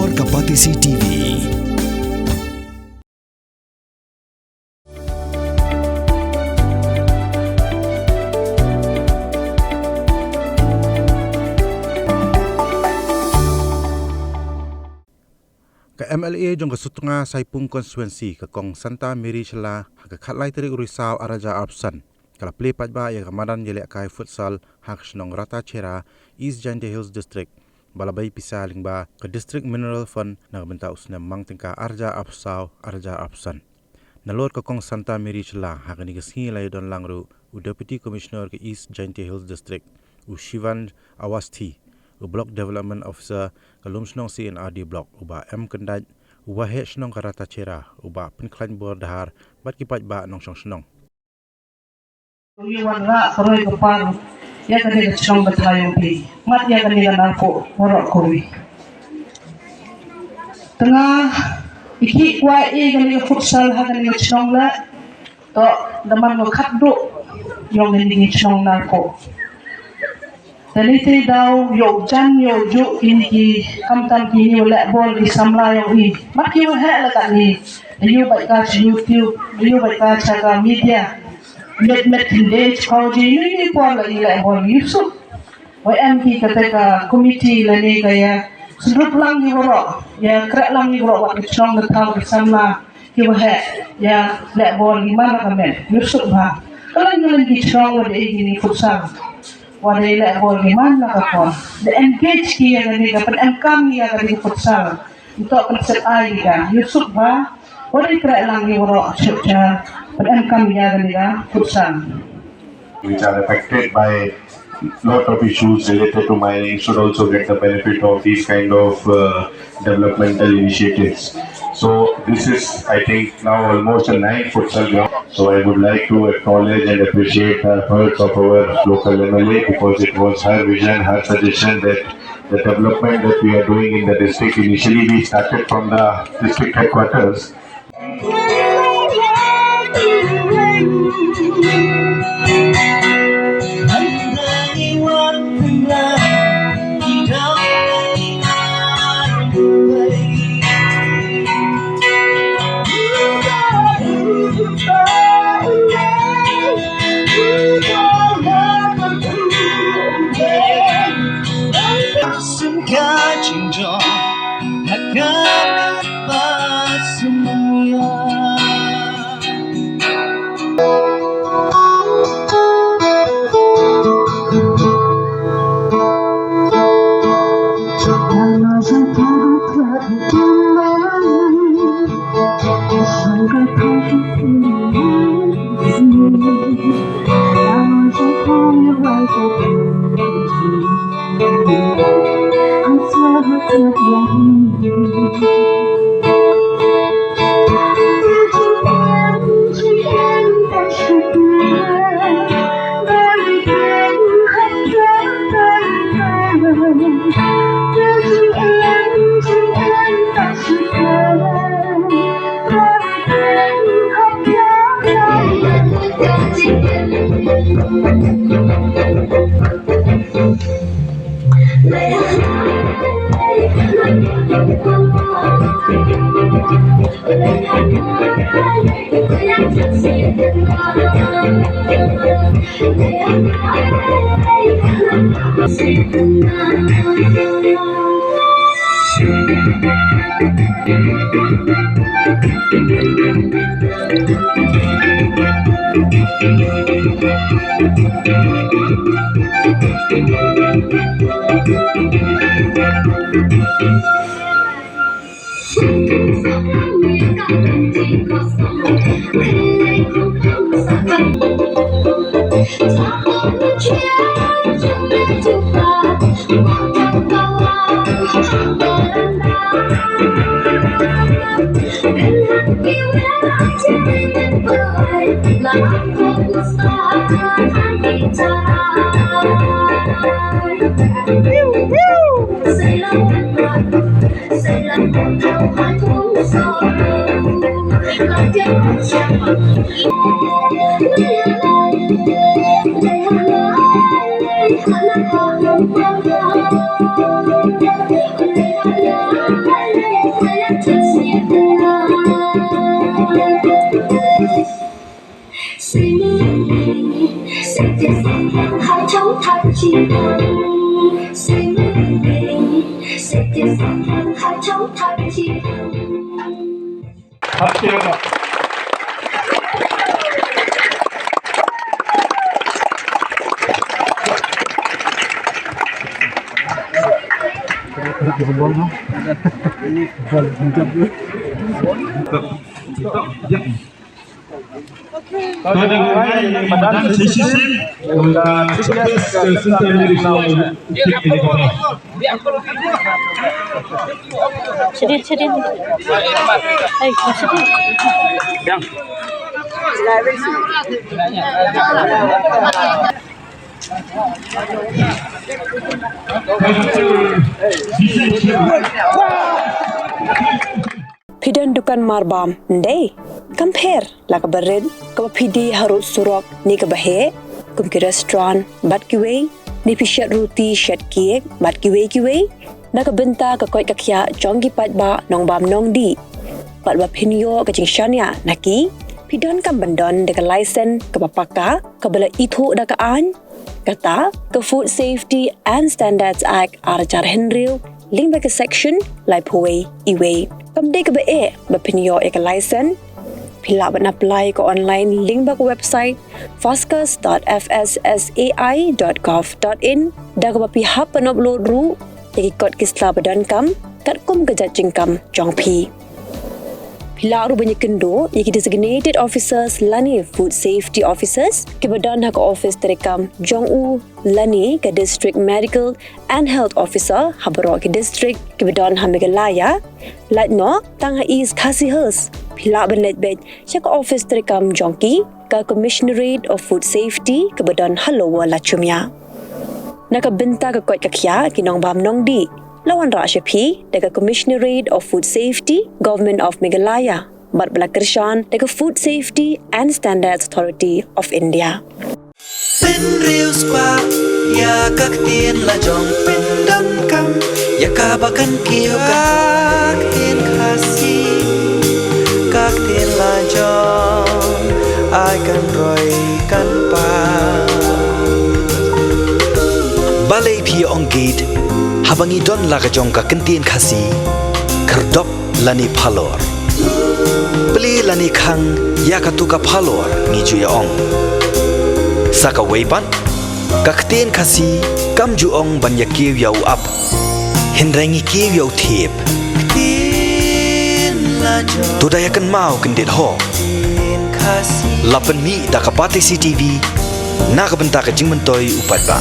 Luar Kapatisi TV. Ke MLA jong ke sutunga saipung konstituensi ke kong Santa Mary Shylla ke khatlai terik urisau araja absan kala play pajba ya ke Madan jelek kai futsal hak Shnong Ratacherra East Giant Hills District balabai pisa lingba ke District Mineral Fund na benta usna mang tingka arja absau arja absan nalor ke kong Santa Mary Shylla hak ni gesingi lai don langru u Deputy Commissioner ke East Giant Hills District u Shivan Awasthi Block Development Officer kalum Shnong CNRD Block uba M Kendaj uba he Shnong Ratacherra uba penklan bordahar bat kipat ba nong Shnong Yuwan ra koroi kapal ya kali Shnong batayong pi mat ya kali narko morok koi tengah iki kwa kali futsal ha kali Shnong la to daman mo Khap do yung hindi Shnong narko Daliti daw yo jan yo ju ini kamtan kini oleh bol di samla yo i mak yo he la kan ni yo bai ka YouTube yo bai ka cara media met tinde kau ji ni pon la ila bol Yusuf YMP kata komiti la ni kaya sudut lang ni woro ya krak lang ni woro wat Shnong betau di samla yo he ya la bol di mana kamen Yusuf ba kalau ni di Shnong ada ini futsal wadai la bol gimana kapon the engage kia kali dapat engkam ya kali futsal untuk konsep ai kan Yusuf ba wadai kira lang ni woro syukja pada engkam ya kali futsal which are affected by lot of issues related to mining should also get the benefit of these kind of developmental initiatives. So this is, I think, now almost a 9 futsal ground. So I would like to acknowledge and appreciate the efforts of our local MLA because it was her vision, her suggestion that the development that we are doing in the district, initially we started from the district headquarters. chiến hồng xanh biển sẽ tiếp phản hàng hai trong thành chiến Madan sedih. Hey, sedih. Yang. Pidan dukan marbam, ndai. Compare la ka bered, ka pidi harut surok ni ka bahe, kum ki restaurant, bat ki wei, ni pishat roti shat kiek, bat ki wei, na ka benta ka koi ka kya jonggi pat ba nong bam nong di. Pat ba pinyo ka jing shanya naki, pidan kam bandon de ka license ka papaka, ka bala ithu da ka an, kata ka Food Safety and Standards Act arajar henril, ling ba ka section lai puwei iwei. Kam de ka ba pinyo ka license, pila ban apply ko online link ba ko website foscas.fssai.gov.in da ko pihak pan upload ru yaki kod kisla badan kam kat kum gajat jingkam jong pi pila ru banyak kendo yaki designated officers lani food safety officers ke badan hak office terekam jong u lani ke district medical and health officer habro ke district ke badan hamigalaya latno tang ha is khasihers pila benlet bed chak office terekam jongki ka commissionerate of food safety ke badan halowa lachumya naka benta ka kot kakya kinong bam nong di lawan ra shapi daga commissionerate of food safety government of Meghalaya bat balakershan daga food safety and standards authority of India Pin real squad ya kak tien la jong pin dan kam ya kabakan kiyo kak tien khasi kak tien la jong ai kan roi kan pa balai phi ong gate habangi don la ka jong ka kentien khasi kerdop lani phalor beli lani khang ya ka tu ka phalor ni ju ya ong saka weipan kakten khasi kam ju ong ban ya kiw yau up hinrengi kiw yau thep tu da yakan mau kendit ho lapan mi da ka pati CTV na ka benta ka jingmentoi upat ba